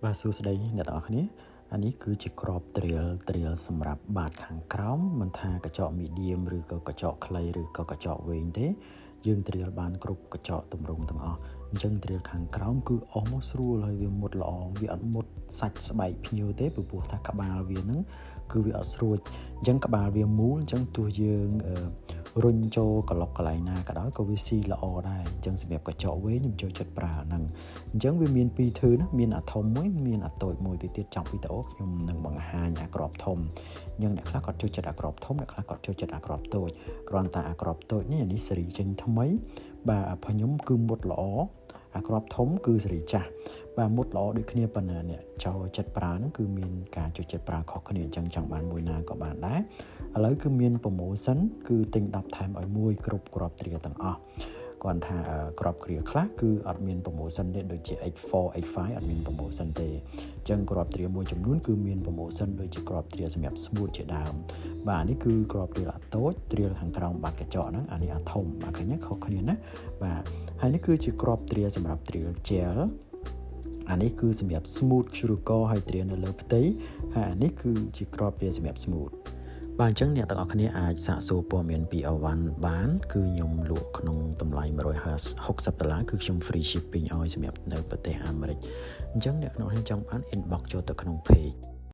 បាទសួស្តីអ្នកទាំងអស់គ្នាអានេះគឺជាក្របត្រៀលសម្រាប់បាតខាងក្រោមមិនថាកញ្ចក់ medium ឬក៏កញ្ចក់ខ្លីឬក៏កញ្ចក់វែងទេយើងត្រៀលបានគ្រប់កញ្ចក់ទម្រង់ទាំងអស់អញ្ចឹងត្រៀលខាងក្រោមគឺអស់មកស្រួលហើយវាមុតល្អវាអត់មុតសាច់ស្បែកភ្ញៀវទេព្រោះថាក្បាលវាហ្នឹងគឺវាអត់ស្រួចអញ្ចឹងក្បាលវាមូលអញ្ចឹងទោះយើងរុញចូលក្លុកកន្លែងណាក៏ដោយក៏វាស៊ីល្អដែរអញ្ចឹងសម្រាប់កញ្ចក់វែងខ្ញុំចូលចិត្តប្រើហ្នឹងអញ្ចឹងវាមានពីរធឺណាមានអាធំមួយមានអាតូចមួយទៅទៀតចាប់វីដេអូខ្ញុំនឹងបង្ហាញអាក្របធំអញ្ចឹងអ្នកខ្លះគាត់ចូលចិត្តអាក្របធំអ្នកខ្លះគាត់ចូលចិត្តអាក្របតូចគ្រាន់តែអាក្របតូចនេះសេរីចេញថ្មីបាទខ្ញុំគឺមុតល្អអាក្របធំគឺសេរីចាស់បាទមុតល្អដូចគ្នាប៉ុន្តែអ្នកចូលចិត្តប្រើហ្នឹងគឺមានការចូលចិត្តប្រើខុសគ្នាអញ្ចឹងចង់បានមួយណាក៏បានដែរឥឡូវគឺមាន promotion គឺទិញ10ថែមឲ្យមួយគ្រប់គ្រាប់ត្រៀទាំងអស់គាត់ថាក្របគ្រាខ្លះគឺអត់មាន promotion ទេដូចជា X4 X5 អត់មាន promotion ទេអញ្ចឹងក្របត្រៀមួយចំនួនគឺមាន promotion ដូចជាក្របត្រៀសម្រាប់ smooth ជាដើមបាទនេះគឺក្របត្រៀអាតូចត្រៀខាងក្រោមបាត់កញ្ចក់ហ្នឹងអានេះអាធំបាទឃើញខុសគ្នាណាបាទហើយនេះគឺជាក្របត្រៀសម្រាប់ត្រៀ gel អានេះគឺសម្រាប់ smooth ជ្រុលកហើយត្រៀនៅលើផ្ទៃហើយអានេះគឺជាក្របត្រៀសម្រាប់ smooth បាទអញ្ចឹងអ្នកទាំងអស់គ្នាអាចសាកសួរព័ត៌មានពី Avan បានគឺខ្ញុំលក់ក្នុងតម្លៃ$160គឺខ្ញុំ free shipping ឲ្យសម្រាប់នៅប្រទេសអាមេរិកអញ្ចឹងអ្នកទាំងអស់គ្នាចង់បាន inbox ចូលទៅក្នុង page